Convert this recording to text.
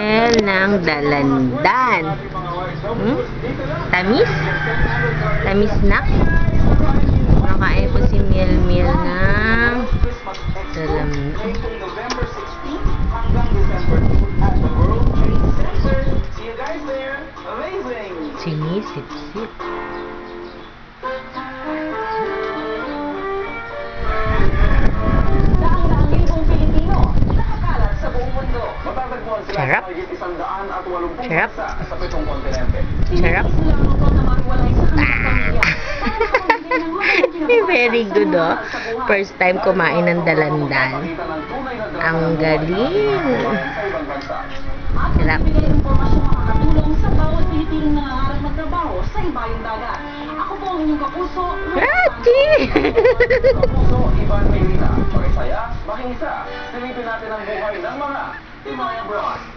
miel ng dalandan. Tamis? Tamis na? Nakain po si miel ng dalandan. Sinisip-sip. Sarap. Sarap. Sarap. Very good, oh. First time kumain ng dalandan. Ang galing. Sarap. Rachi! Makiisa, silipin natin ang buhay ng mga Timaya Bros.